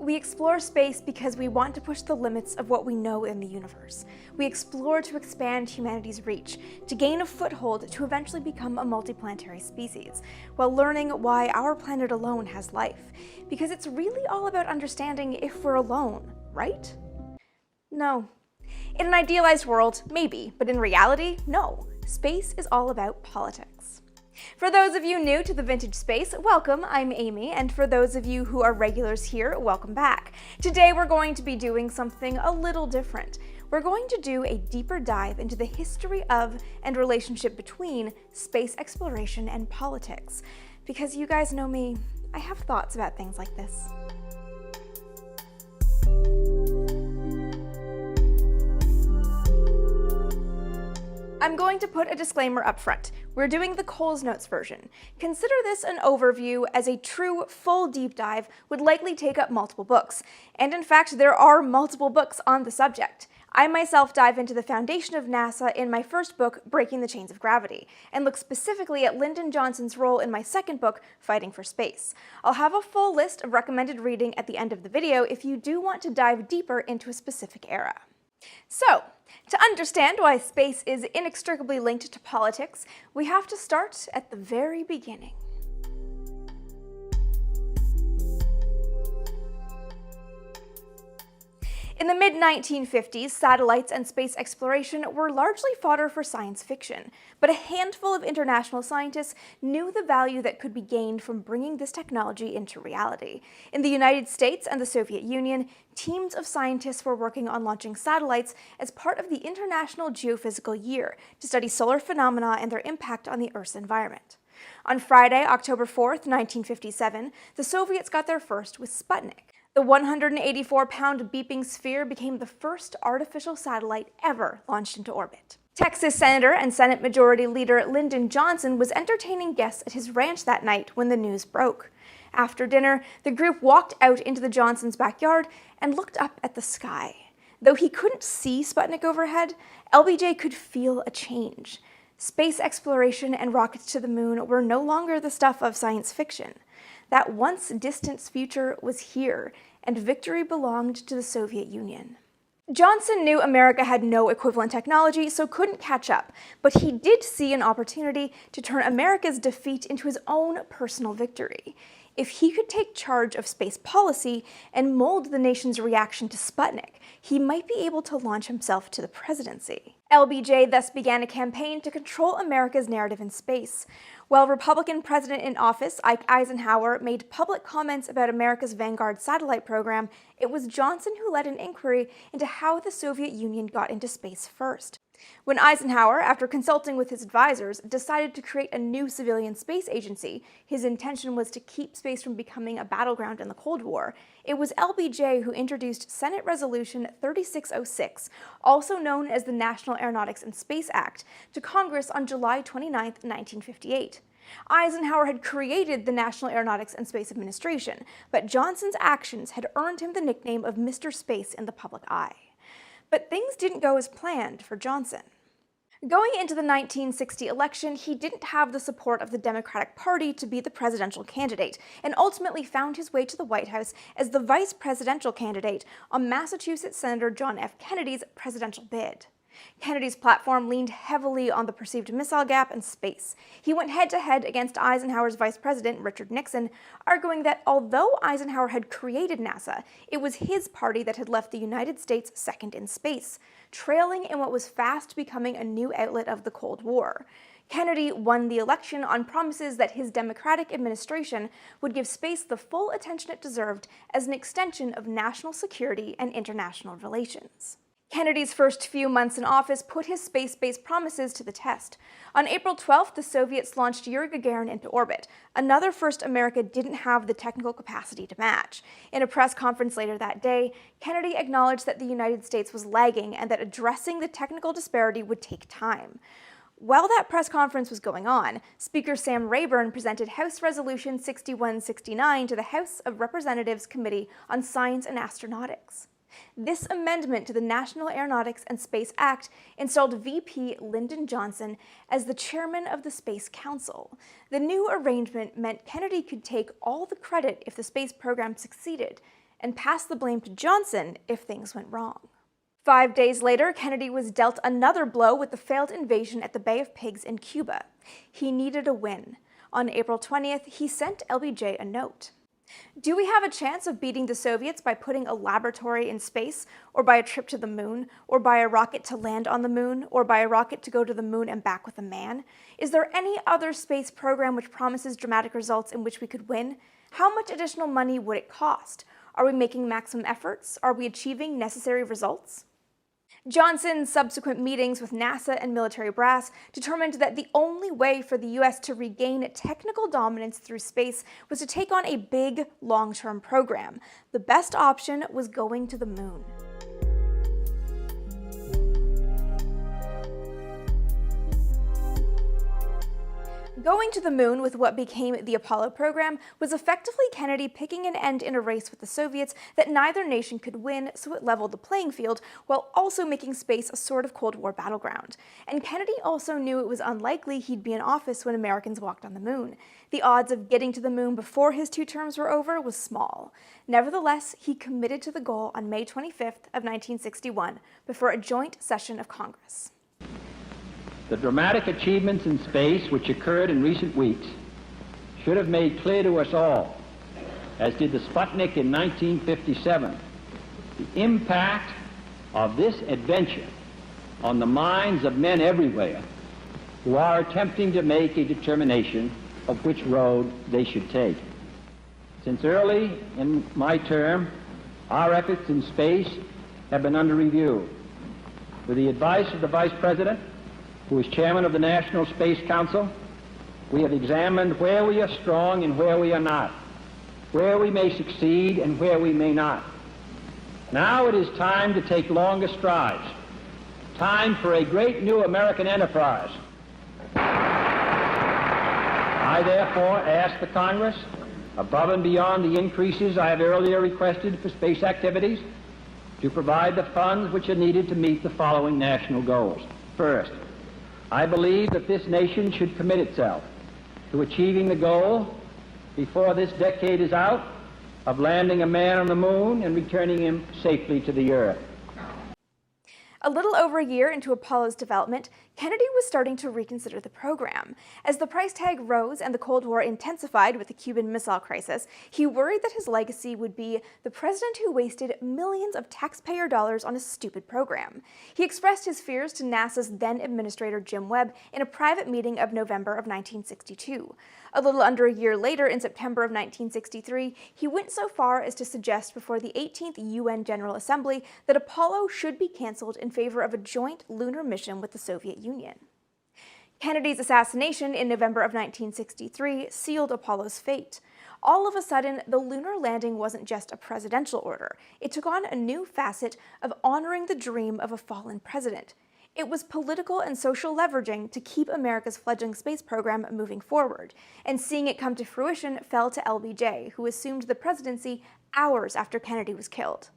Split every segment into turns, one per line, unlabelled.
We explore space because we want to push the limits of what we know in the universe. We explore to expand humanity's reach, to gain a foothold to eventually become a multiplanetary species, while learning why our planet alone has life. Because it's really all about understanding if we're alone, right? No. In an idealized world, maybe, but in reality, no. Space is all about politics. For those of you new to the Vintage Space, welcome, I'm Amy, and for those of you who are regulars here, welcome back. Today we're going to be doing something a little different. We're going to do a deeper dive into the history of and relationship between space exploration and politics. Because you guys know me, I have thoughts about things like this. I'm going to put a disclaimer up front. We're doing the Coles Notes version. Consider this an overview, as a true, full deep dive would likely take up multiple books. And in fact, there are multiple books on the subject. I myself dive into the foundation of NASA in my first book, Breaking the Chains of Gravity, and look specifically at Lyndon Johnson's role in my second book, Fighting for Space. I'll have a full list of recommended reading at the end of the video if you do want to dive deeper into a specific era. So, to understand why space is inextricably linked to politics, we have to start at the very beginning. In the mid-1950s, satellites and space exploration were largely fodder for science fiction, but a handful of international scientists knew the value that could be gained from bringing this technology into reality. In the United States and the Soviet Union, teams of scientists were working on launching satellites as part of the International Geophysical Year to study solar phenomena and their impact on the Earth's environment. On Friday, October 4th, 1957, the Soviets got their first with Sputnik. The 184-pound beeping sphere became the first artificial satellite ever launched into orbit. Texas Senator and Senate Majority Leader Lyndon Johnson was entertaining guests at his ranch that night when the news broke. After dinner, the group walked out into the Johnsons' backyard and looked up at the sky. Though he couldn't see Sputnik overhead, LBJ could feel a change. Space exploration and rockets to the moon were no longer the stuff of science fiction. That once distant future was here, and victory belonged to the Soviet Union. Johnson knew America had no equivalent technology, so couldn't catch up, but he did see an opportunity to turn America's defeat into his own personal victory. If he could take charge of space policy and mold the nation's reaction to Sputnik, he might be able to launch himself to the presidency. LBJ thus began a campaign to control America's narrative in space. While Republican president in office, Ike Eisenhower, made public comments about America's Vanguard satellite program, it was Johnson who led an inquiry into how the Soviet Union got into space first. When Eisenhower, after consulting with his advisors, decided to create a new civilian space agency, his intention was to keep space from becoming a battleground in the Cold War. It was LBJ who introduced Senate Resolution 3606, also known as the National Aeronautics and Space Act, to Congress on July 29, 1958. Eisenhower had created the National Aeronautics and Space Administration, but Johnson's actions had earned him the nickname of Mr. Space in the public eye. But things didn't go as planned for Johnson. Going into the 1960 election, he didn't have the support of the Democratic Party to be the presidential candidate, and ultimately found his way to the White House as the vice presidential candidate on Massachusetts Senator John F. Kennedy's presidential bid. Kennedy's platform leaned heavily on the perceived missile gap and space. He went head-to-head against Eisenhower's vice president, Richard Nixon, arguing that although Eisenhower had created NASA, it was his party that had left the United States second in space, trailing in what was fast becoming a new outlet of the Cold War. Kennedy won the election on promises that his Democratic administration would give space the full attention it deserved as an extension of national security and international relations. Kennedy's first few months in office put his space-based promises to the test. On April 12th, the Soviets launched Yuri Gagarin into orbit, another first America didn't have the technical capacity to match. In a press conference later that day, Kennedy acknowledged that the United States was lagging and that addressing the technical disparity would take time. While that press conference was going on, Speaker Sam Rayburn presented House Resolution 6169 to the House of Representatives Committee on Science and Astronautics. This amendment to the National Aeronautics and Space Act installed VP Lyndon Johnson as the chairman of the Space Council. The new arrangement meant Kennedy could take all the credit if the space program succeeded, and pass the blame to Johnson if things went wrong. 5 days later, Kennedy was dealt another blow with the failed invasion at the Bay of Pigs in Cuba. He needed a win. On April 20th, he sent LBJ a note. Do we have a chance of beating the Soviets by putting a laboratory in space, or by a trip to the moon, or by a rocket to land on the moon, or by a rocket to go to the moon and back with a man? Is there any other space program which promises dramatic results in which we could win? How much additional money would it cost? Are we making maximum efforts? Are we achieving necessary results? Johnson's subsequent meetings with NASA and military brass determined that the only way for the U.S. to regain technical dominance through space was to take on a big, long-term program. The best option was going to the moon. Going to the moon with what became the Apollo program was effectively Kennedy picking an end in a race with the Soviets that neither nation could win, so it leveled the playing field while also making space a sort of Cold War battleground. And Kennedy also knew it was unlikely he'd be in office when Americans walked on the moon. The odds of getting to the moon before his 2 terms were over was small. Nevertheless, he committed to the goal on May 25th of 1961 before a joint session of Congress.
The dramatic achievements in space which occurred in recent weeks should have made clear to us all, as did the Sputnik in 1957, the impact of this adventure on the minds of men everywhere who are attempting to make a determination of which road they should take. Since early in my term, our efforts in space have been under review. With the advice of the Vice President, who is chairman of the National Space Council, we have examined where we are strong and where we are not, where we may succeed and where we may not. Now it is time to take longer strides, time for a great new American enterprise. I therefore ask the Congress, above and beyond the increases I have earlier requested for space activities, to provide the funds which are needed to meet the following national goals. First, I believe that this nation should commit itself to achieving the goal, before this decade is out, of landing a man on the moon and returning him safely to the Earth.
A little over a year into Apollo's development, Kennedy was starting to reconsider the program. As the price tag rose and the Cold War intensified with the Cuban Missile Crisis, he worried that his legacy would be the president who wasted millions of taxpayer dollars on a stupid program. He expressed his fears to NASA's then-administrator Jim Webb in a private meeting of November of 1962. A little under a year later, in September of 1963, he went so far as to suggest before the 18th UN General Assembly that Apollo should be canceled in favor of a joint lunar mission with the Soviet Union. Kennedy's assassination in November of 1963 sealed Apollo's fate. All of a sudden, the lunar landing wasn't just a presidential order. It took on a new facet of honoring the dream of a fallen president. It was political and social leveraging to keep America's fledgling space program moving forward, and seeing it come to fruition fell to LBJ, who assumed the presidency hours after Kennedy was killed.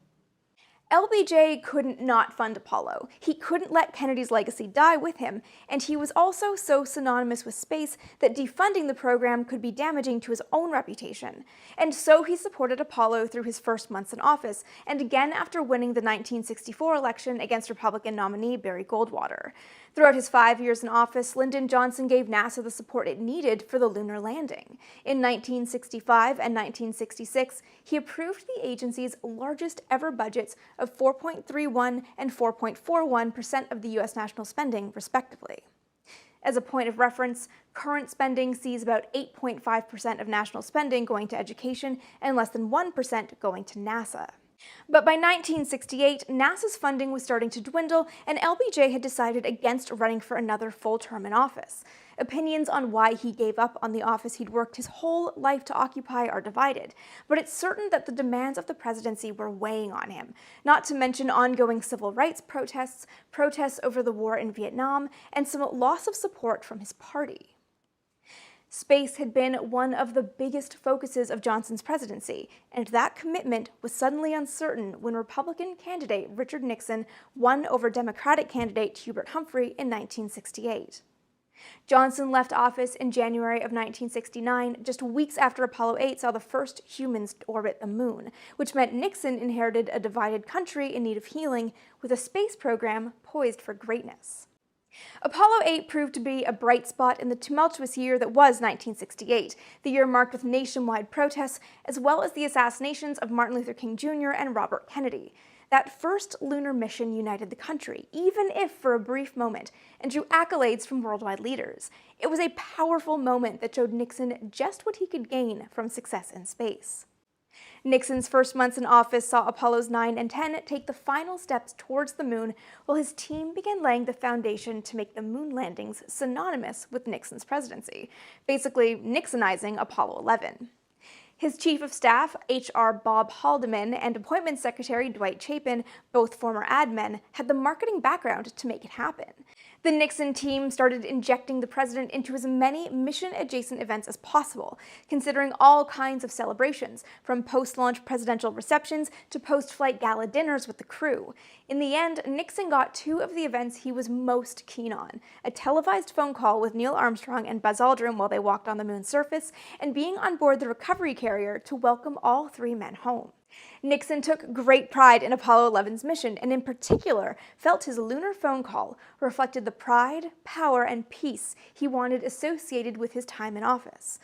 LBJ couldn't not fund Apollo. He couldn't let Kennedy's legacy die with him, and he was also so synonymous with space that defunding the program could be damaging to his own reputation. And so he supported Apollo through his first months in office, and again after winning the 1964 election against Republican nominee Barry Goldwater. Throughout his 5 years in office, Lyndon Johnson gave NASA the support it needed for the lunar landing. In 1965 and 1966, he approved the agency's largest ever budgets of 4.31 and 4.41% of the U.S. national spending, respectively. As a point of reference, current spending sees about 8.5% of national spending going to education and less than 1% going to NASA. But by 1968, NASA's funding was starting to dwindle, and LBJ had decided against running for another full term in office. Opinions on why he gave up on the office he'd worked his whole life to occupy are divided, but it's certain that the demands of the presidency were weighing on him, not to mention ongoing civil rights protests, protests over the war in Vietnam, and some loss of support from his party. Space had been one of the biggest focuses of Johnson's presidency, and that commitment was suddenly uncertain when Republican candidate Richard Nixon won over Democratic candidate Hubert Humphrey in 1968. Johnson left office in January of 1969, just weeks after Apollo 8 saw the first humans orbit the moon, which meant Nixon inherited a divided country in need of healing, with a space program poised for greatness. Apollo 8 proved to be a bright spot in the tumultuous year that was 1968, the year marked with nationwide protests, as well as the assassinations of Martin Luther King Jr. and Robert Kennedy. That first lunar mission united the country, even if for a brief moment, and drew accolades from worldwide leaders. It was a powerful moment that showed Nixon just what he could gain from success in space. Nixon's first months in office saw Apollos 9 and 10 take the final steps towards the moon, while his team began laying the foundation to make the moon landings synonymous with Nixon's presidency, basically Nixonizing Apollo 11. His chief of staff, H.R. Bob Haldeman, and appointments secretary Dwight Chapin, both former ad men, had the marketing background to make it happen. The Nixon team started injecting the president into as many mission-adjacent events as possible, considering all kinds of celebrations, from post-launch presidential receptions to post-flight gala dinners with the crew. In the end, Nixon got two of the events he was most keen on: a televised phone call with Neil Armstrong and Buzz Aldrin while they walked on the moon's surface, and being on board the recovery carrier to welcome all three men home. Nixon took great pride in Apollo 11's mission, and in particular felt his lunar phone call reflected the pride, power, and peace he wanted associated with his time in office.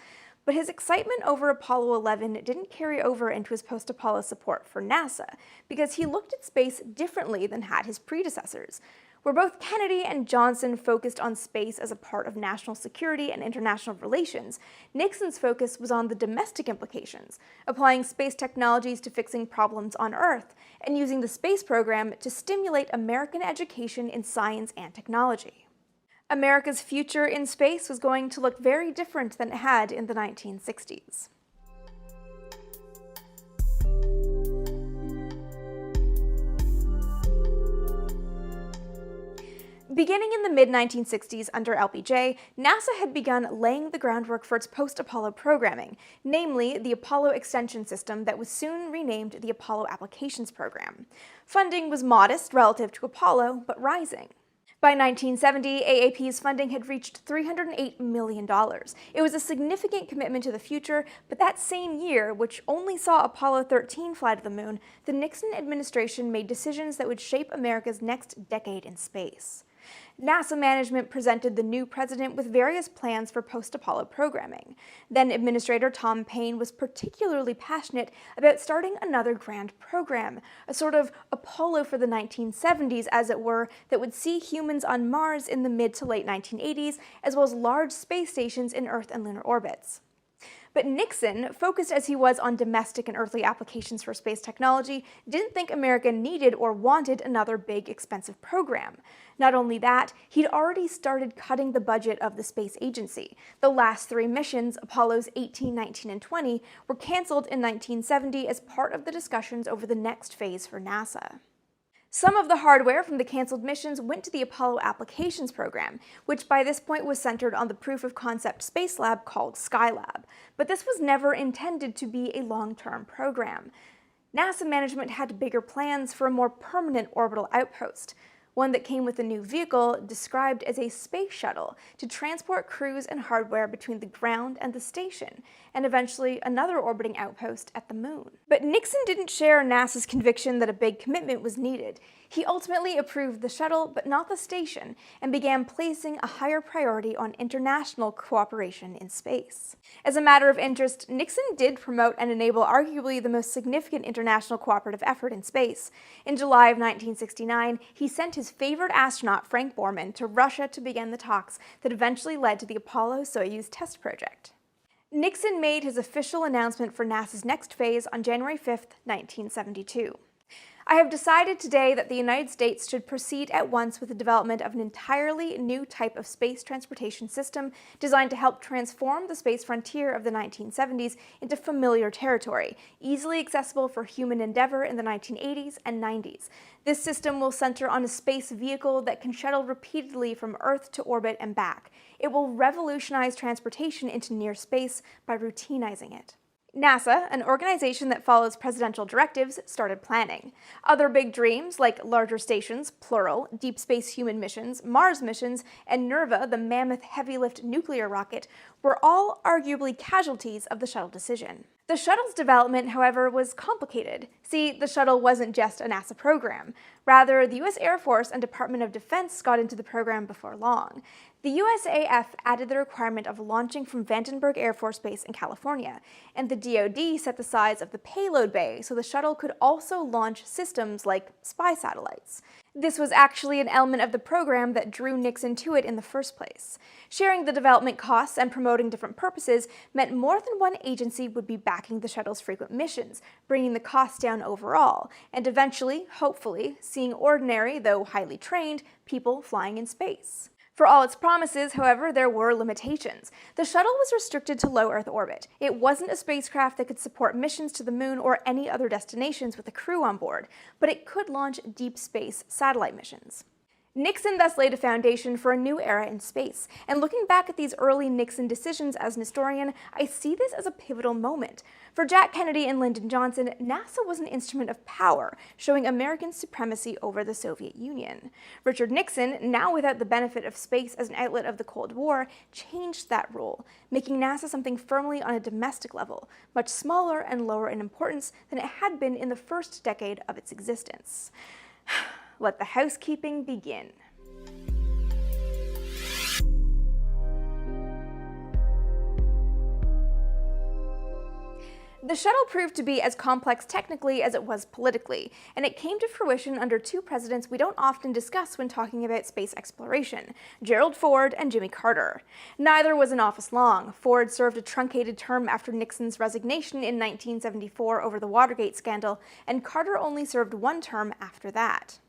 But his excitement over Apollo 11 didn't carry over into his post-Apollo support for NASA, because he looked at space differently than had his predecessors. Where both Kennedy and Johnson focused on space as a part of national security and international relations, Nixon's focus was on the domestic implications, applying space technologies to fixing problems on Earth, and using the space program to stimulate American education in science and technology. America's future in space was going to look very different than it had in the 1960s. Beginning in the mid-1960s under LBJ, NASA had begun laying the groundwork for its post-Apollo programming, namely the Apollo Extension System that was soon renamed the Apollo Applications Program. Funding was modest relative to Apollo, but rising. By 1970, AAP's funding had reached $308 million. It was a significant commitment to the future, but that same year, which only saw Apollo 13 fly to the moon, the Nixon administration made decisions that would shape America's next decade in space. NASA management presented the new president with various plans for post-Apollo programming. Then Administrator Tom Paine was particularly passionate about starting another grand program, a sort of Apollo for the 1970s, as it were, that would see humans on Mars in the mid to late 1980s, as well as large space stations in Earth and lunar orbits. But Nixon, focused as he was on domestic and earthly applications for space technology, didn't think America needed or wanted another big, expensive program. Not only that, he'd already started cutting the budget of the space agency. The last three missions, Apollos 18, 19, and 20, were canceled in 1970 as part of the discussions over the next phase for NASA. Some of the hardware from the canceled missions went to the Apollo Applications Program, which by this point was centered on the proof-of-concept space lab called Skylab. But this was never intended to be a long-term program. NASA management had bigger plans for a more permanent orbital outpost, one that came with a new vehicle described as a space shuttle to transport crews and hardware between the ground and the station, and eventually another orbiting outpost at the moon. But Nixon didn't share NASA's conviction that a big commitment was needed. He ultimately approved the shuttle, but not the station, and began placing a higher priority on international cooperation in space. As a matter of interest, Nixon did promote and enable arguably the most significant international cooperative effort in space. In July of 1969, he sent his favorite astronaut, Frank Borman, to Russia to begin the talks that eventually led to the Apollo-Soyuz test project. Nixon made his official announcement for NASA's next phase on January 5, 1972. I have decided today that the United States should proceed at once with the development of an entirely new type of space transportation system designed to help transform the space frontier of the 1970s into familiar territory, easily accessible for human endeavor in the 1980s and 90s. This system will center on a space vehicle that can shuttle repeatedly from Earth to orbit and back. It will revolutionize transportation into near space by routinizing it. NASA, an organization that follows presidential directives, started planning. Other big dreams, like larger stations, plural, deep space human missions, Mars missions, and NERVA, the mammoth heavy-lift nuclear rocket, were all arguably casualties of the shuttle decision. The shuttle's development, however, was complicated. See, the shuttle wasn't just a NASA program. Rather, the U.S. Air Force and Department of Defense got into the program before long. The USAF added the requirement of launching from Vandenberg Air Force Base in California, and the DoD set the size of the payload bay so the shuttle could also launch systems like spy satellites. This was actually an element of the program that drew Nixon to it in the first place. Sharing the development costs and promoting different purposes meant more than one agency would be backing the shuttle's frequent missions, bringing the costs down overall, and eventually, hopefully, seeing ordinary, though highly trained, people flying in space. For all its promises, however, there were limitations. The shuttle was restricted to low Earth orbit. It wasn't a spacecraft that could support missions to the moon or any other destinations with a crew on board, but it could launch deep space satellite missions. Nixon thus laid a foundation for a new era in space, and looking back at these early Nixon decisions as an historian, I see this as a pivotal moment. For Jack Kennedy and Lyndon Johnson, NASA was an instrument of power, showing American supremacy over the Soviet Union. Richard Nixon, now without the benefit of space as an outlet of the Cold War, changed that role, making NASA something firmly on a domestic level, much smaller and lower in importance than it had been in the first decade of its existence. Let the housekeeping begin. The shuttle proved to be as complex technically as it was politically, and it came to fruition under two presidents we don't often discuss when talking about space exploration, Gerald Ford and Jimmy Carter. Neither was in office long. Ford served a truncated term after Nixon's resignation in 1974 over the Watergate scandal, and Carter only served one term after that.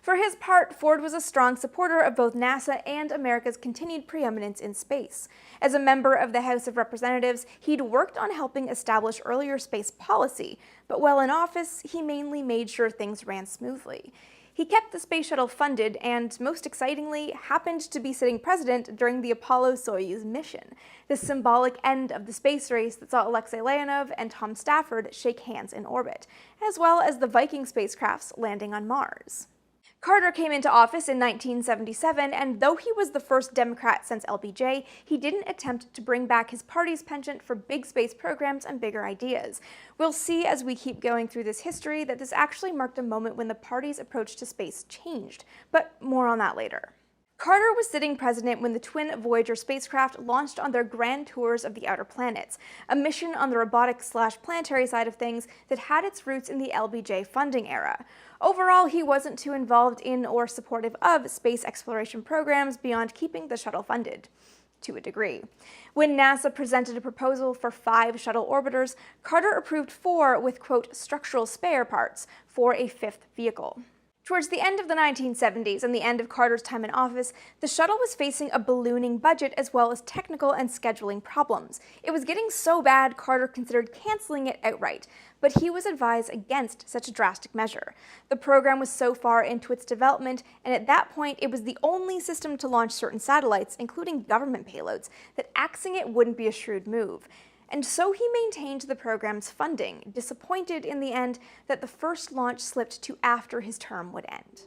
For his part, Ford was a strong supporter of both NASA and America's continued preeminence in space. As a member of the House of Representatives, he'd worked on helping establish earlier space policy, but while in office, he mainly made sure things ran smoothly. He kept the space shuttle funded and, most excitingly, happened to be sitting president during the Apollo-Soyuz mission, the symbolic end of the space race that saw Alexei Leonov and Tom Stafford shake hands in orbit, as well as the Viking spacecrafts landing on Mars. Carter came into office in 1977, and though he was the first Democrat since LBJ, he didn't attempt to bring back his party's penchant for big space programs and bigger ideas. We'll see as we keep going through this history that this actually marked a moment when the party's approach to space changed, but more on that later. Carter was sitting president when the twin Voyager spacecraft launched on their grand tours of the outer planets, a mission on the robotics/planetary side of things that had its roots in the LBJ funding era. Overall, he wasn't too involved in or supportive of space exploration programs beyond keeping the shuttle funded, to a degree. When NASA presented a proposal for 5 shuttle orbiters, Carter approved 4 with, quote, structural spare parts for a 5th vehicle. Towards the end of the 1970s and the end of Carter's time in office, the shuttle was facing a ballooning budget as well as technical and scheduling problems. It was getting so bad Carter considered canceling it outright, but he was advised against such a drastic measure. The program was so far into its development, and at that point it was the only system to launch certain satellites, including government payloads, that axing it wouldn't be a shrewd move. And so he maintained the program's funding, disappointed in the end that the first launch slipped to after his term would end.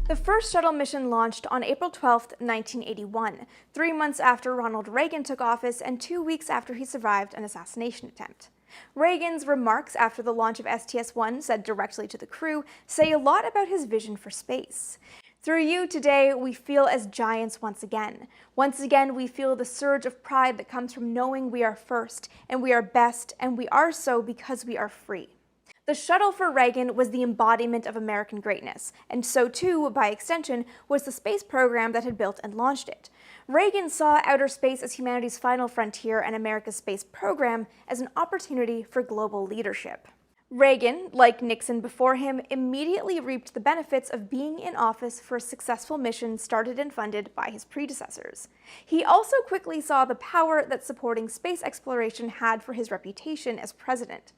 The first shuttle mission launched on April 12, 1981, 3 months after Ronald Reagan took office and 2 weeks after he survived an assassination attempt. Reagan's remarks after the launch of STS-1, said directly to the crew, say a lot about his vision for space. Through you today, we feel as giants once again. Once again, we feel the surge of pride that comes from knowing we are first, and we are best, and we are so because we are free. The shuttle for Reagan was the embodiment of American greatness, and so too, by extension, was the space program that had built and launched it. Reagan saw outer space as humanity's final frontier and America's space program as an opportunity for global leadership. Reagan, like Nixon before him, immediately reaped the benefits of being in office for a successful mission started and funded by his predecessors. He also quickly saw the power that supporting space exploration had for his reputation as president.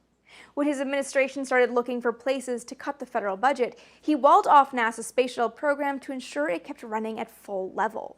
When his administration started looking for places to cut the federal budget, he walled off NASA's space shuttle program to ensure it kept running at full level.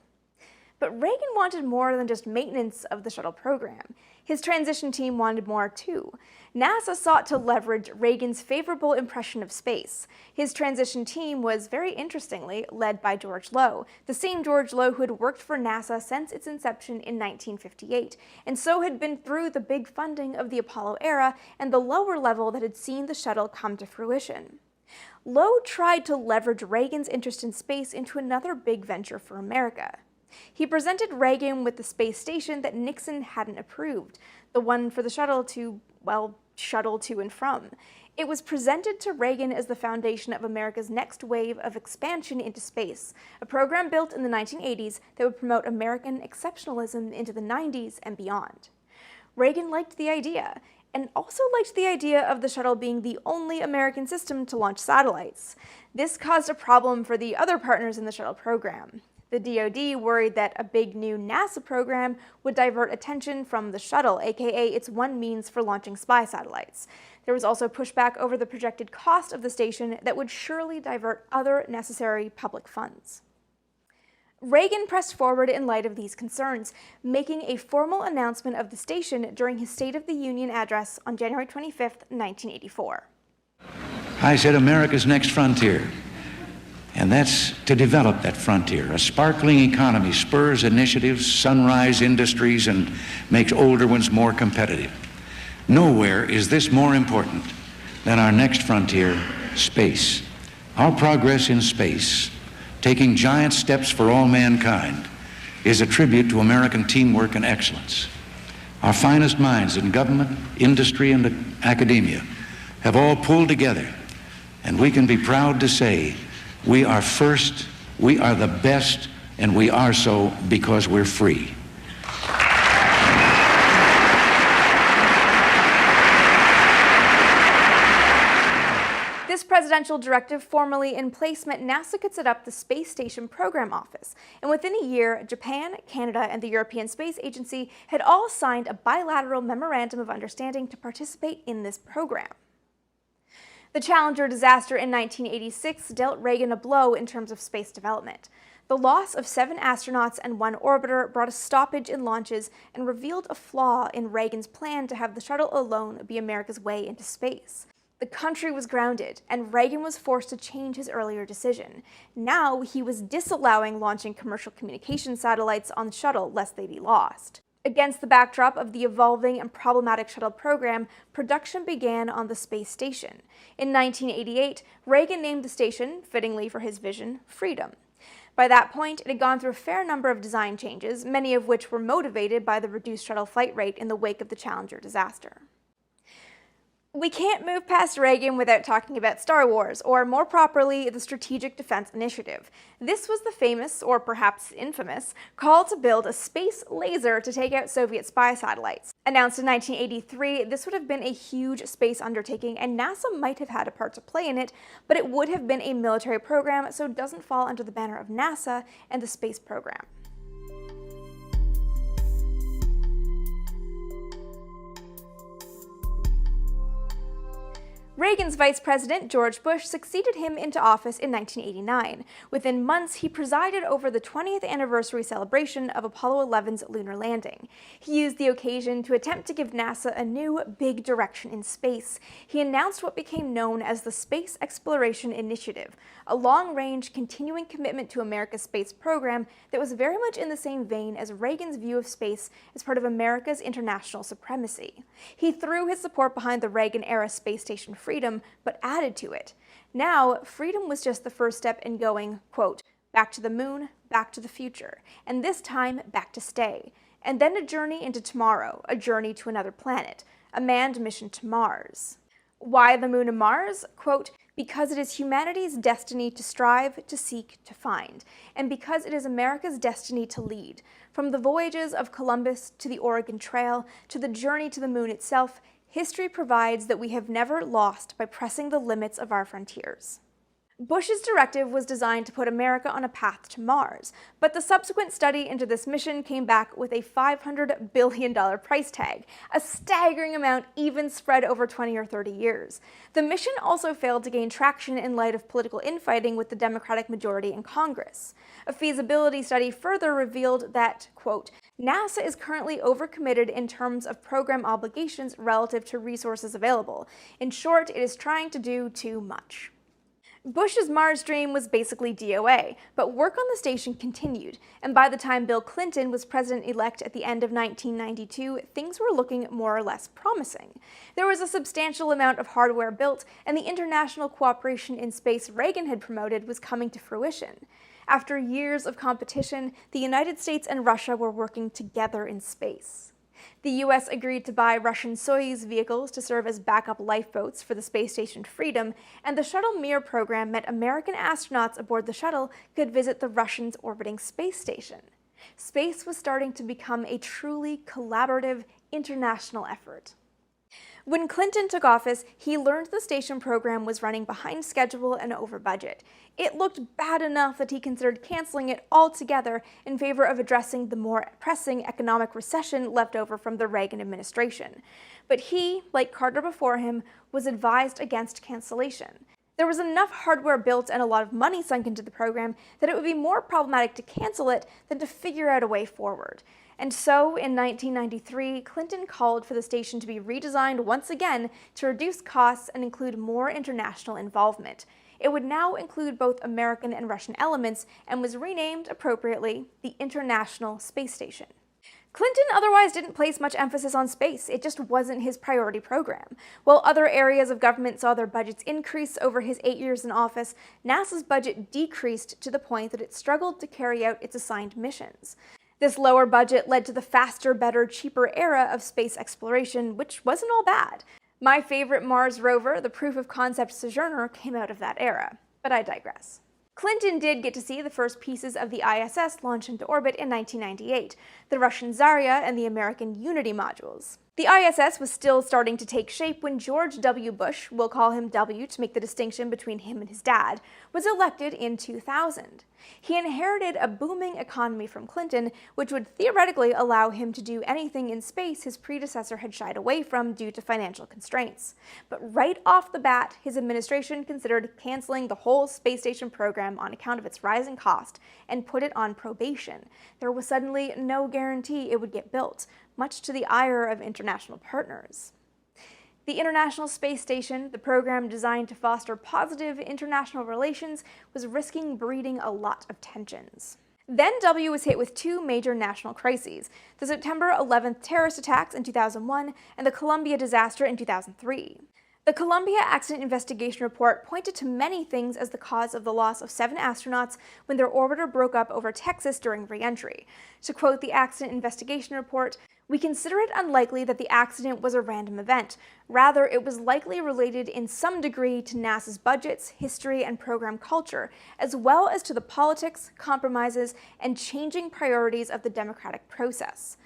But Reagan wanted more than just maintenance of the shuttle program. His transition team wanted more too. NASA sought to leverage Reagan's favorable impression of space. His transition team was, very interestingly, led by George Low, the same George Low who had worked for NASA since its inception in 1958, and so had been through the big funding of the Apollo era and the lower level that had seen the shuttle come to fruition. Low tried to leverage Reagan's interest in space into another big venture for America. He presented Reagan with the space station that Nixon hadn't approved, the one for the shuttle to, well, shuttle to and from. It was presented to Reagan as the foundation of America's next wave of expansion into space, a program built in the 1980s that would promote American exceptionalism into the 90s and beyond. Reagan liked the idea, and also liked the idea of the shuttle being the only American system to launch satellites. This caused a problem for the other partners in the shuttle program. The DoD worried that a big new NASA program would divert attention from the shuttle, aka its one means for launching spy satellites. There was also pushback over the projected cost of the station that would surely divert other necessary public funds. Reagan pressed forward in light of these concerns, making a formal announcement of the station during his State of the Union address on January 25, 1984.
I said America's next frontier. And that's to develop that frontier. A sparkling economy spurs initiatives, sunrise industries, and makes older ones more competitive. Nowhere is this more important than our next frontier, space. Our progress in space, taking giant steps for all mankind, is a tribute to American teamwork and excellence. Our finest minds in government, industry, and academia have all pulled together, and we can be proud to say we are first, we are the best, and we are so because we're free.
This presidential directive formally in place meant NASA could set up the Space Station Program Office, and within a year, Japan, Canada, and the European Space Agency had all signed a bilateral memorandum of understanding to participate in this program. The Challenger disaster in 1986 dealt Reagan a blow in terms of space development. The loss of 7 astronauts and 1 orbiter brought a stoppage in launches and revealed a flaw in Reagan's plan to have the shuttle alone be America's way into space. The country was grounded, and Reagan was forced to change his earlier decision. Now he was disallowing launching commercial communication satellites on the shuttle lest they be lost. Against the backdrop of the evolving and problematic shuttle program, production began on the space station. In 1988, Reagan named the station, fittingly for his vision, Freedom. By that point, it had gone through a fair number of design changes, many of which were motivated by the reduced shuttle flight rate in the wake of the Challenger disaster. We can't move past Reagan without talking about Star Wars, or more properly, the Strategic Defense Initiative. This was the famous, or perhaps infamous, call to build a space laser to take out Soviet spy satellites. Announced in 1983, this would have been a huge space undertaking, and NASA might have had a part to play in it, but it would have been a military program, so it doesn't fall under the banner of NASA and the space program. Reagan's vice president, George Bush, succeeded him into office in 1989. Within months, he presided over the 20th anniversary celebration of Apollo 11's lunar landing. He used the occasion to attempt to give NASA a new, big direction in space. He announced what became known as the Space Exploration Initiative, a long-range, continuing commitment to America's space program that was very much in the same vein as Reagan's view of space as part of America's international supremacy. He threw his support behind the Reagan-era space station Freedom, but added to it. Now, Freedom was just the first step in going, quote, back to the moon, back to the future, and this time back to stay. And then a journey into tomorrow, a journey to another planet, a manned mission to Mars. Why the moon and Mars? Quote, because it is humanity's destiny to strive, to seek, to find, and because it is America's destiny to lead. From the voyages of Columbus to the Oregon Trail, to the journey to the moon itself, history provides that we have never lost by pressing the limits of our frontiers. Bush's directive was designed to put America on a path to Mars, but the subsequent study into this mission came back with a $500 billion price tag, a staggering amount even spread over 20 or 30 years. The mission also failed to gain traction in light of political infighting with the Democratic majority in Congress. A feasibility study further revealed that, quote, NASA is currently overcommitted in terms of program obligations relative to resources available. In short, it is trying to do too much. Bush's Mars dream was basically DOA, but work on the station continued, and by the time Bill Clinton was president-elect at the end of 1992, things were looking more or less promising. There was a substantial amount of hardware built, and the international cooperation in space Reagan had promoted was coming to fruition. After years of competition, the United States and Russia were working together in space. The U.S. agreed to buy Russian Soyuz vehicles to serve as backup lifeboats for the space station Freedom, and the Shuttle Mir program meant American astronauts aboard the shuttle could visit the Russians' orbiting space station. Space was starting to become a truly collaborative international effort. When Clinton took office, he learned the station program was running behind schedule and over budget. It looked bad enough that he considered canceling it altogether in favor of addressing the more pressing economic recession left over from the Reagan administration. But he, like Carter before him, was advised against cancellation. There was enough hardware built and a lot of money sunk into the program that it would be more problematic to cancel it than to figure out a way forward. And so, in 1993, Clinton called for the station to be redesigned once again to reduce costs and include more international involvement. It would now include both American and Russian elements and was renamed, appropriately, the International Space Station. Clinton otherwise didn't place much emphasis on space. It just wasn't his priority program. While other areas of government saw their budgets increase over his 8 years in office, NASA's budget decreased to the point that it struggled to carry out its assigned missions. This lower budget led to the faster, better, cheaper era of space exploration, which wasn't all bad. My favorite Mars rover, the Proof of Concept Sojourner, came out of that era. But I digress. Clinton did get to see the first pieces of the ISS launch into orbit in 1998, the Russian Zarya and the American Unity modules. The ISS was still starting to take shape when George W. Bush, we'll call him W to make the distinction between him and his dad, was elected in 2000. He inherited a booming economy from Clinton, which would theoretically allow him to do anything in space his predecessor had shied away from due to financial constraints. But right off the bat, his administration considered canceling the whole space station program on account of its rising cost and put it on probation. There was suddenly no guarantee it would get built, much to the ire of international partners. The International Space Station, the program designed to foster positive international relations, was risking breeding a lot of tensions. Then W was hit with two major national crises, the September 11th terrorist attacks in 2001 and the Columbia disaster in 2003. The Columbia Accident Investigation Report pointed to many things as the cause of the loss of 7 astronauts when their orbiter broke up over Texas during re-entry. To quote the Accident Investigation Report, "We consider it unlikely that the accident was a random event. Rather, it was likely related in some degree to NASA's budgets, history, and program culture, as well as to the politics, compromises, and changing priorities of the democratic process."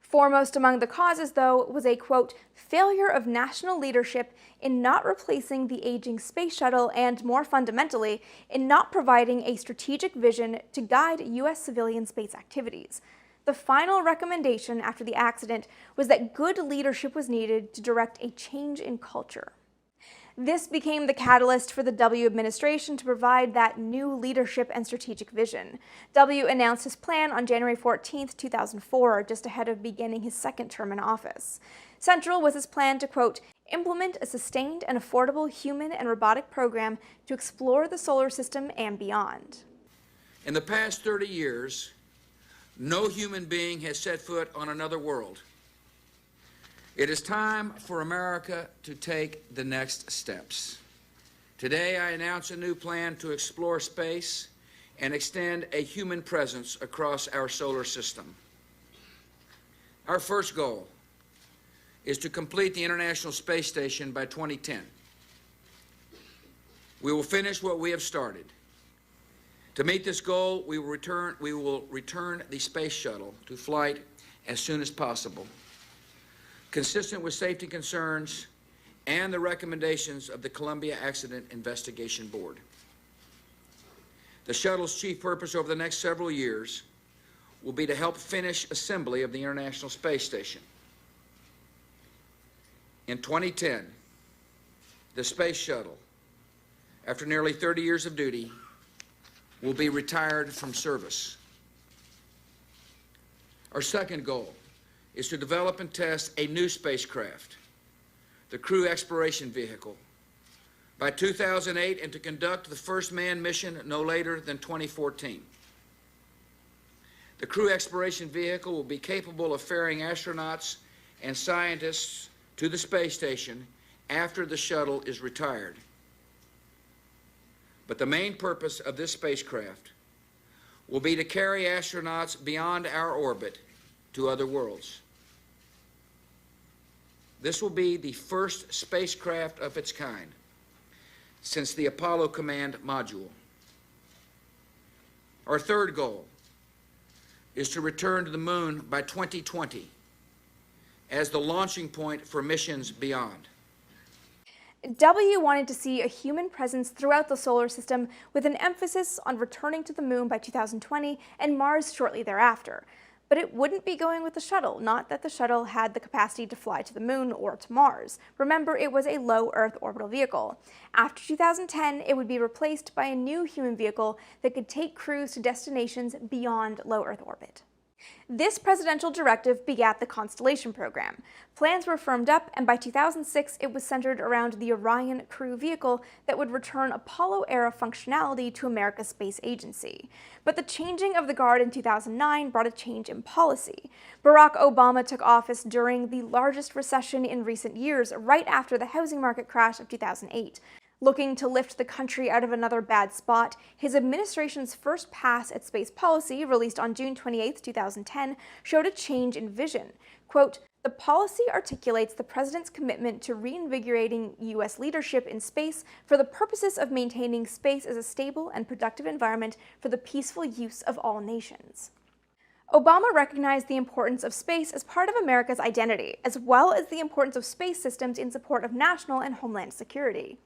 Foremost among the causes, though, was a, quote, failure of national leadership in not replacing the aging space shuttle and, more fundamentally, in not providing a strategic vision to guide U.S. civilian space activities. The final recommendation after the accident was that good leadership was needed to direct a change in culture. This became the catalyst for the W administration to provide that new leadership and strategic vision. W announced his plan on January 14, 2004, just ahead of beginning his second term in office. Central was his plan to, quote, implement a sustained and affordable human and robotic program to explore the solar system and beyond.
In the past 30 years, no human being has set foot on another world. It is time for America to take the next steps. Today, I announce a new plan to explore space and extend a human presence across our solar system. Our first goal is to complete the International Space Station by 2010. We will finish what we have started. To meet this goal, we will return the space shuttle to flight as soon as possible, consistent with safety concerns and the recommendations of the Columbia Accident Investigation Board. The shuttle's chief purpose over the next several years will be to help finish assembly of the International Space Station. In 2010, the Space Shuttle, after nearly 30 years of duty, will be retired from service. Our second goal is to develop and test a new spacecraft, the Crew Exploration Vehicle, by 2008 and to conduct the first manned mission no later than 2014. The Crew Exploration Vehicle will be capable of ferrying astronauts and scientists to the space station after the shuttle is retired. But the main purpose of this spacecraft will be to carry astronauts beyond our orbit to other worlds. This will be the first spacecraft of its kind since the Apollo Command Module. Our third goal is to return to the moon by 2020 as the launching point for missions beyond.
W wanted to see a human presence throughout the solar system with an emphasis on returning to the moon by 2020 and Mars shortly thereafter. But it wouldn't be going with the shuttle, not that the shuttle had the capacity to fly to the moon or to Mars. Remember, it was a low Earth orbital vehicle. After 2010, it would be replaced by a new human vehicle that could take crews to destinations beyond low Earth orbit. This presidential directive begat the Constellation program. Plans were firmed up, and by 2006 it was centered around the Orion crew vehicle that would return Apollo-era functionality to America's space agency. But the changing of the guard in 2009 brought a change in policy. Barack Obama took office during the largest recession in recent years, right after the housing market crash of 2008. Looking to lift the country out of another bad spot, his administration's first pass at space policy, released on June 28, 2010, showed a change in vision. Quote, "The policy articulates the president's commitment to reinvigorating U.S. leadership in space for the purposes of maintaining space as a stable and productive environment for the peaceful use of all nations." Obama recognized the importance of space as part of America's identity, as well as the importance of space systems in support of national and homeland security.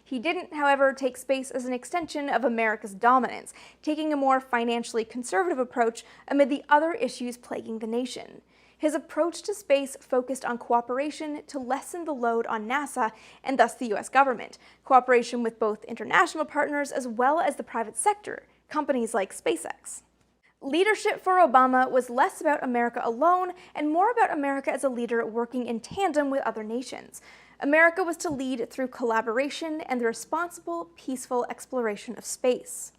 He didn't, however, take space as an extension of America's dominance, taking a more financially conservative approach amid the other issues plaguing the nation. His approach to space focused on cooperation to lessen the load on NASA and thus the U.S. government, cooperation with both international partners as well as the private sector, companies like SpaceX. Leadership for Obama was less about America alone and more about America as a leader working in tandem with other nations. America was to lead through collaboration and the responsible, peaceful exploration of space.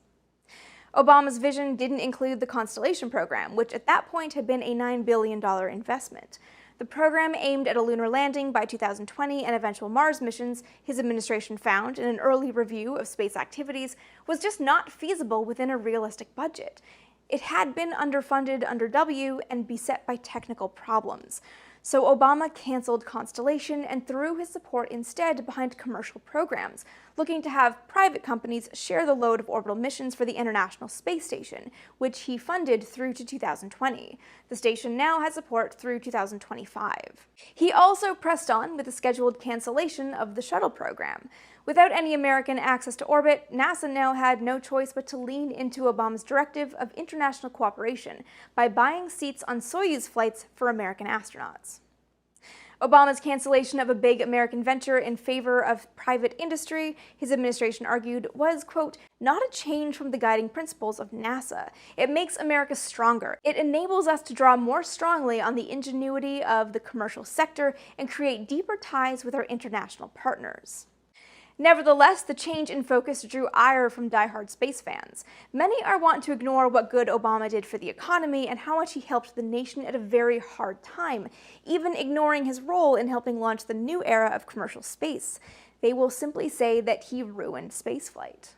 Obama's vision didn't include the Constellation program, which at that point had been a $9 billion investment. The program aimed at a lunar landing by 2020 and eventual Mars missions, his administration found in an early review of space activities, was just not feasible within a realistic budget. It had been underfunded under W and beset by technical problems. So Obama canceled Constellation and threw his support instead behind commercial programs, looking to have private companies share the load of orbital missions for the International Space Station, which he funded through to 2020. The station now has support through 2025. He also pressed on with the scheduled cancellation of the shuttle program. Without any American access to orbit, NASA now had no choice but to lean into Obama's directive of international cooperation by buying seats on Soyuz flights for American astronauts. Obama's cancellation of a big American venture in favor of private industry, his administration argued, was, quote, "not a change from the guiding principles of NASA. It makes America stronger. It enables us to draw more strongly on the ingenuity of the commercial sector and create deeper ties with our international partners." Nevertheless, the change in focus drew ire from diehard space fans. Many are wont to ignore what good Obama did for the economy and how much he helped the nation at a very hard time, even ignoring his role in helping launch the new era of commercial space. They will simply say that he ruined spaceflight.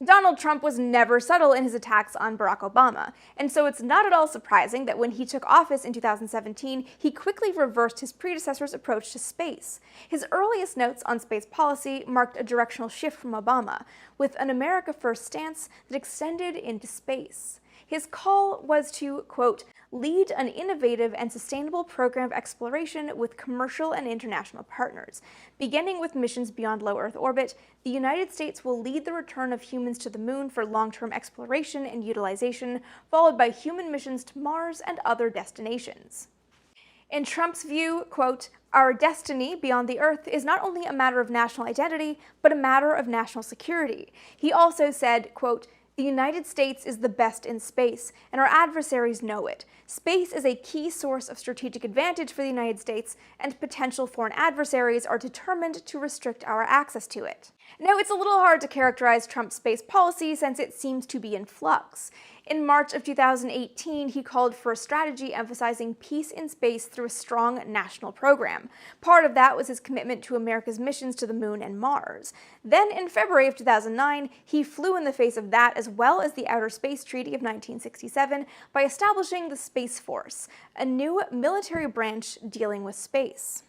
Donald Trump was never subtle in his attacks on Barack Obama, and so it's not at all surprising that when he took office in 2017, he quickly reversed his predecessor's approach to space. His earliest notes on space policy marked a directional shift from Obama, with an America First stance that extended into space. His call was to, quote, lead an innovative and sustainable program of exploration with commercial and international partners. Beginning with missions beyond low Earth orbit, the United States will lead the return of humans to the moon for long-term exploration and utilization, followed by human missions to Mars and other destinations. In Trump's view, quote, "Our destiny beyond the Earth is not only a matter of national identity, but a matter of national security." He also said, quote, "The United States is the best in space, and our adversaries know it. Space is a key source of strategic advantage for the United States, and potential foreign adversaries are determined to restrict our access to it." Now, it's a little hard to characterize Trump's space policy since it seems to be in flux. In March of 2018, he called for a strategy emphasizing peace in space through a strong national program. Part of that was his commitment to America's missions to the moon and Mars. Then, in February of 2009, he flew in the face of that as well as the Outer Space Treaty of 1967 by establishing the Space Force, a new military branch dealing with space.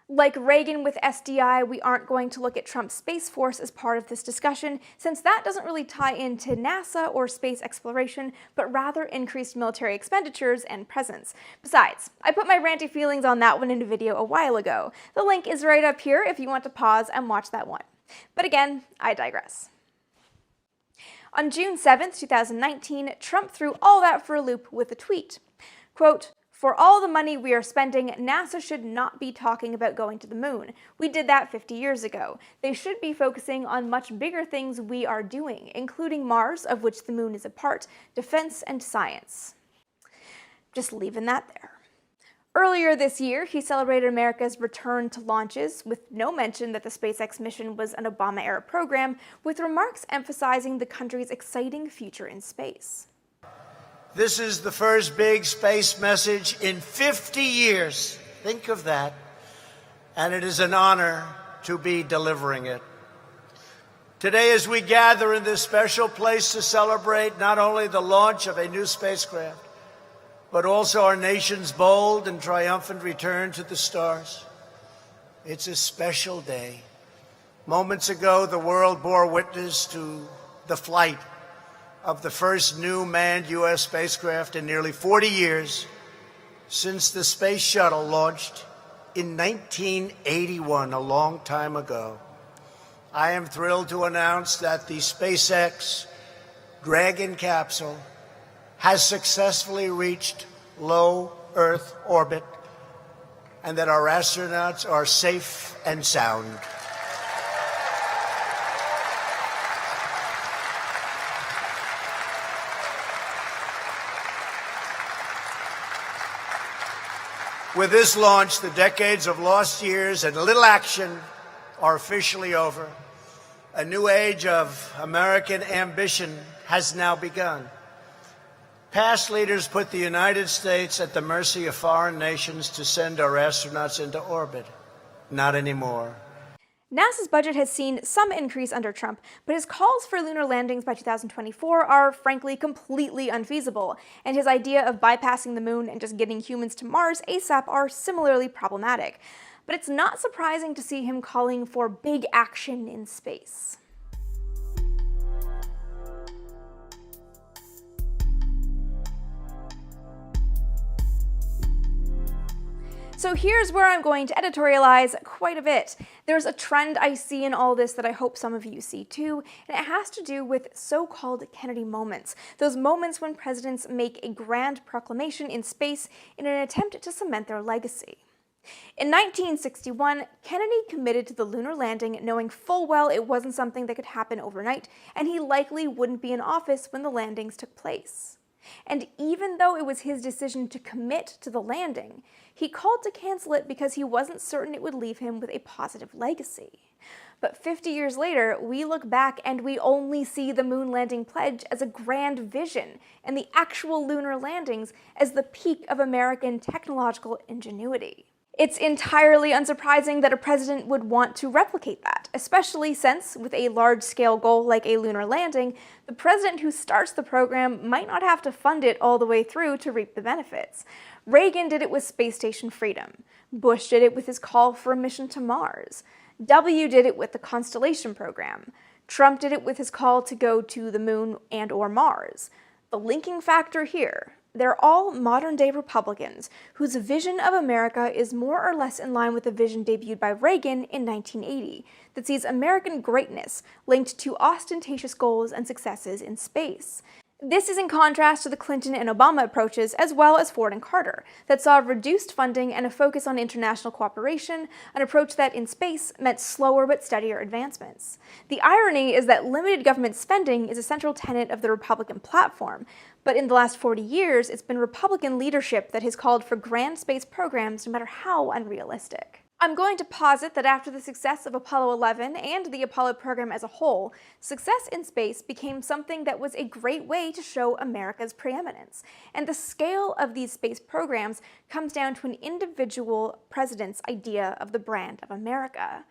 Like Reagan with SDI, we aren't going to look at Trump's Space Force as part of this discussion, since that doesn't really tie into NASA or space exploration, but rather increased military expenditures and presence. Besides, I put my ranty feelings on that one in a video a while ago. The link is right up here if you want to pause and watch that one. But again, I digress. On June 7th, 2019, Trump threw all that for a loop with a tweet. Quote, "For all the money we are spending, NASA should not be talking about going to the moon. We did that 50 years ago. They should be focusing on much bigger things we are doing, including Mars, of which the moon is a part, defense, and science." Just leaving that there. Earlier this year, he celebrated America's return to launches, with no mention that the SpaceX mission was an Obama-era program, with remarks emphasizing the country's exciting future in space.
This is the first big space message in 50 years. Think of that. And it is an honor to be delivering it. Today, as we gather in this special place to celebrate not only the launch of a new spacecraft, but also our nation's bold and triumphant return to the stars, it's a special day. Moments ago, the world bore witness to the flight of the first new manned U.S. spacecraft in nearly 40 years since the space shuttle launched in 1981, a long time ago. I am thrilled to announce that the SpaceX Dragon capsule has successfully reached low Earth orbit and that our astronauts are safe and sound. With this launch, the decades of lost years and little action are officially over. A new age of American ambition has now begun. Past leaders put the United States at the mercy of foreign nations to send our astronauts into orbit. Not anymore.
NASA's budget has seen some increase under Trump, but his calls for lunar landings by 2024 are frankly completely unfeasible, and his idea of bypassing the moon and just getting humans to Mars ASAP are similarly problematic. But it's not surprising to see him calling for big action in space. So here's where I'm going to editorialize quite a bit. There's a trend I see in all this that I hope some of you see too, and it has to do with so-called Kennedy moments. Those moments when presidents make a grand proclamation in space in an attempt to cement their legacy. In 1961, Kennedy committed to the lunar landing knowing full well it wasn't something that could happen overnight, and he likely wouldn't be in office when the landings took place. And even though it was his decision to commit to the landing, he called to cancel it because he wasn't certain it would leave him with a positive legacy. But 50 years later, we look back and we only see the moon landing pledge as a grand vision, and the actual lunar landings as the peak of American technological ingenuity. It's entirely unsurprising that a president would want to replicate that, especially since, with a large-scale goal like a lunar landing, the president who starts the program might not have to fund it all the way through to reap the benefits. Reagan did it with Space Station Freedom. Bush did it with his call for a mission to Mars. W did it with the Constellation program. Trump did it with his call to go to the moon and/or Mars. The linking factor here, They're all modern-day Republicans whose vision of America is more or less in line with the vision debuted by Reagan in 1980 that sees American greatness linked to ostentatious goals and successes in space. This is in contrast to the Clinton and Obama approaches, as well as Ford and Carter, that saw reduced funding and a focus on international cooperation, an approach that in space meant slower but steadier advancements. The irony is that limited government spending is a central tenet of the Republican platform, but in the last 40 years, it's been Republican leadership that has called for grand space programs no matter how unrealistic. I'm going to posit that after the success of Apollo 11 and the Apollo program as a whole, success in space became something that was a great way to show America's preeminence. And the scale of these space programs comes down to an individual president's idea of the brand of America.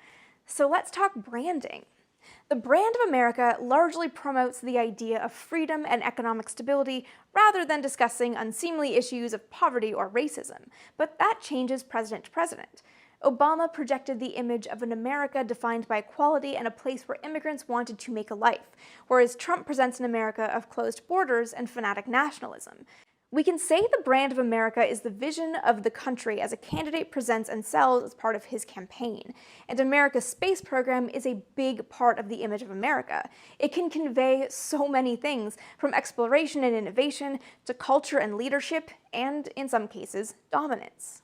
So let's talk branding. The brand of America largely promotes the idea of freedom and economic stability rather than discussing unseemly issues of poverty or racism, but that changes president to president. Obama projected the image of an America defined by equality and a place where immigrants wanted to make a life, whereas Trump presents an America of closed borders and fanatic nationalism. We can say the brand of America is the vision of the country as a candidate presents and sells as part of his campaign, and America's space program is a big part of the image of America. It can convey so many things, from exploration and innovation to culture and leadership, and, in some cases, dominance.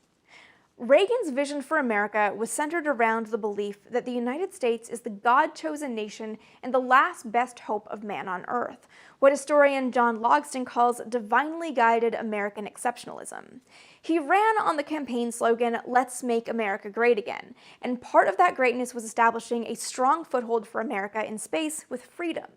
Reagan's vision for America was centered around the belief that the United States is the God-chosen nation and the last best hope of man on earth, what historian John Logsdon calls divinely guided American exceptionalism. He ran on the campaign slogan, "Let's make America great again," and part of that greatness was establishing a strong foothold for America in space with freedom.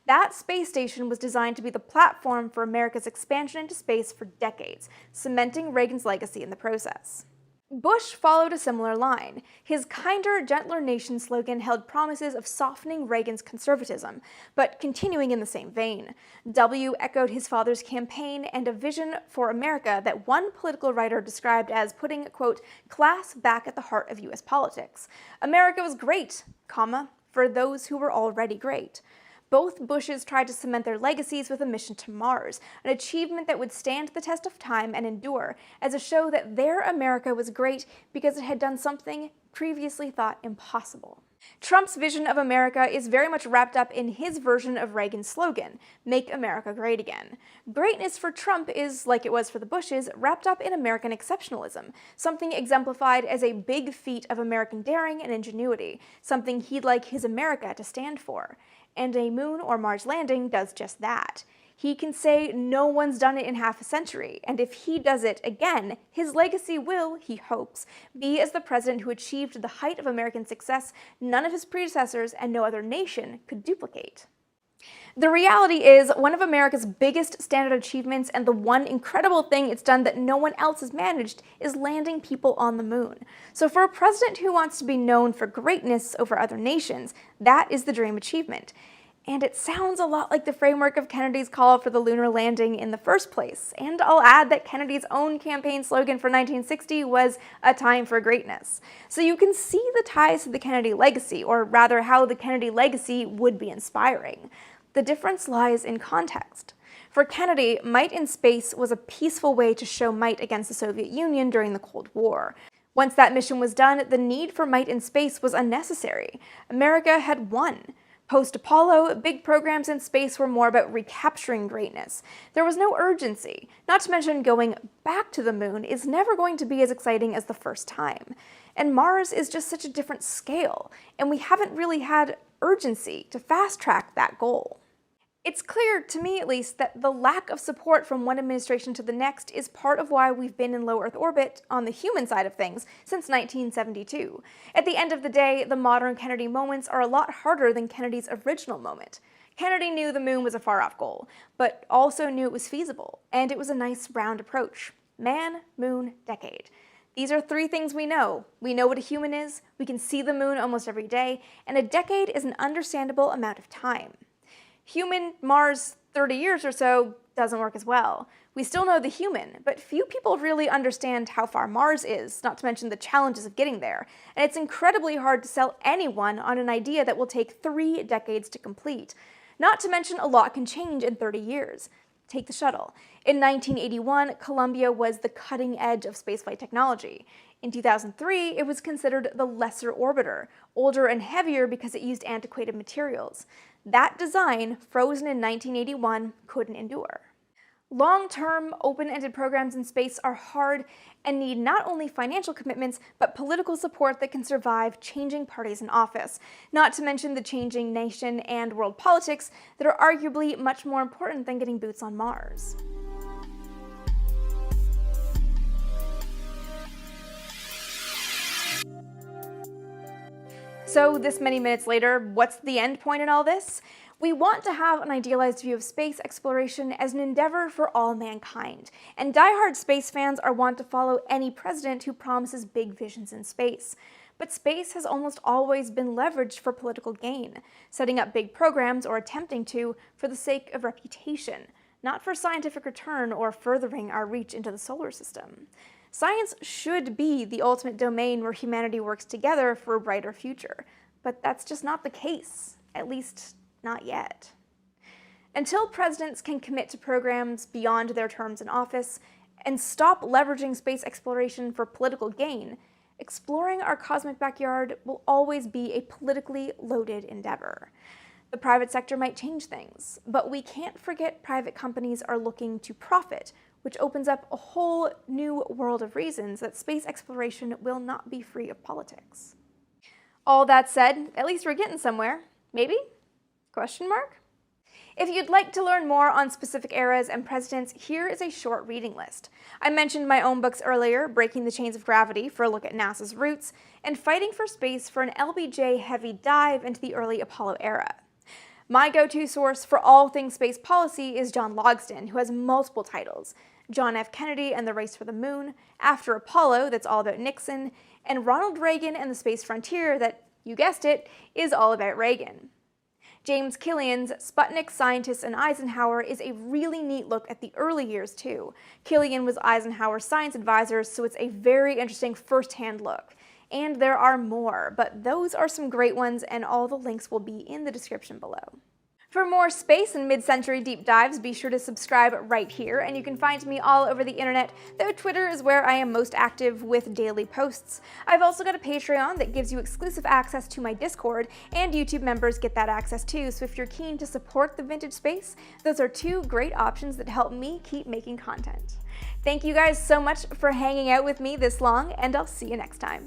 That space station was designed to be the platform for America's expansion into space for decades, cementing Reagan's legacy in the process. Bush followed a similar line. His kinder, gentler nation slogan held promises of softening Reagan's conservatism, but continuing in the same vein. W echoed his father's campaign and a vision for America that one political writer described as putting, quote, class back at the heart of U.S. politics. America was great, comma, for those who were already great. Both Bushes tried to cement their legacies with a mission to Mars, an achievement that would stand the test of time and endure, as a show that their America was great because it had done something previously thought impossible. Trump's vision of America is very much wrapped up in his version of Reagan's slogan, "Make America Great Again." Greatness for Trump is, like it was for the Bushes, wrapped up in American exceptionalism, something exemplified as a big feat of American daring and ingenuity, something he'd like his America to stand for. And a moon or Mars landing does just that. He can say no one's done it in half a century, and if he does it again, his legacy will, he hopes, be as the president who achieved the height of American success none of his predecessors and no other nation could duplicate. The reality is, one of America's biggest standout achievements and the one incredible thing it's done that no one else has managed is landing people on the moon. So for a president who wants to be known for greatness over other nations, that is the dream achievement. And it sounds a lot like the framework of Kennedy's call for the lunar landing in the first place. And I'll add that Kennedy's own campaign slogan for 1960 was "A Time for Greatness." So you can see the ties to the Kennedy legacy, or rather how the Kennedy legacy would be inspiring. The difference lies in context. For Kennedy, might in space was a peaceful way to show might against the Soviet Union during the Cold War. Once that mission was done, the need for might in space was unnecessary. America had won. Post-Apollo, big programs in space were more about recapturing greatness. There was no urgency, not to mention going back to the moon is never going to be as exciting as the first time. And Mars is just such a different scale, and we haven't really had urgency to fast-track that goal. It's clear, to me at least, that the lack of support from one administration to the next is part of why we've been in low Earth orbit, on the human side of things, since 1972. At the end of the day, the modern Kennedy moments are a lot harder than Kennedy's original moment. Kennedy knew the moon was a far-off goal, but also knew it was feasible, and it was a nice round approach. Man, moon, decade. These are three things we know. We know what a human is, we can see the moon almost every day, and a decade is an understandable amount of time. Human, Mars, 30 years or so doesn't work as well. We still know the human, but few people really understand how far Mars is, not to mention the challenges of getting there, and it's incredibly hard to sell anyone on an idea that will take 3 decades to complete. Not to mention a lot can change in 30 years. Take the shuttle. In 1981, Columbia was the cutting edge of spaceflight technology. In 2003, it was considered the lesser orbiter, older and heavier because it used antiquated materials. That design, frozen in 1981, couldn't endure. Long-term, open-ended programs in space are hard and need not only financial commitments, but political support that can survive changing parties in office, not to mention the changing nation and world politics that are arguably much more important than getting boots on Mars. So this many minutes later, what's the end point in all this? We want to have an idealized view of space exploration as an endeavor for all mankind, and diehard space fans are wont to follow any president who promises big visions in space. But space has almost always been leveraged for political gain, setting up big programs or attempting to for the sake of reputation, not for scientific return or furthering our reach into the solar system. Science should be the ultimate domain where humanity works together for a brighter future, but that's just not the case, at least not yet. Until presidents can commit to programs beyond their terms in office and stop leveraging space exploration for political gain, exploring our cosmic backyard will always be a politically loaded endeavor. The private sector might change things, but we can't forget private companies are looking to profit, which opens up a whole new world of reasons that space exploration will not be free of politics. All that said, at least we're getting somewhere. Maybe? Question mark? If you'd like to learn more on specific eras and presidents, here is a short reading list. I mentioned my own books earlier, Breaking the Chains of Gravity for a look at NASA's roots, and Fighting for Space for an LBJ-heavy dive into the early Apollo era. My go-to source for all things space policy is John Logsdon, who has multiple titles: John F. Kennedy and the Race for the Moon, After Apollo, that's all about Nixon, and Ronald Reagan and the Space Frontier that, you guessed it, is all about Reagan. James Killian's Sputnik, Scientists, and Eisenhower is a really neat look at the early years, too. Killian was Eisenhower's science advisor, so it's a very interesting first-hand look. And there are more, but those are some great ones, and all the links will be in the description below. For more space and mid-century deep dives, be sure to subscribe right here, and you can find me all over the internet, though Twitter is where I am most active with daily posts. I've also got a Patreon that gives you exclusive access to my Discord, and YouTube members get that access too, so if you're keen to support the vintage space, those are two great options that help me keep making content. Thank you guys so much for hanging out with me this long, and I'll see you next time.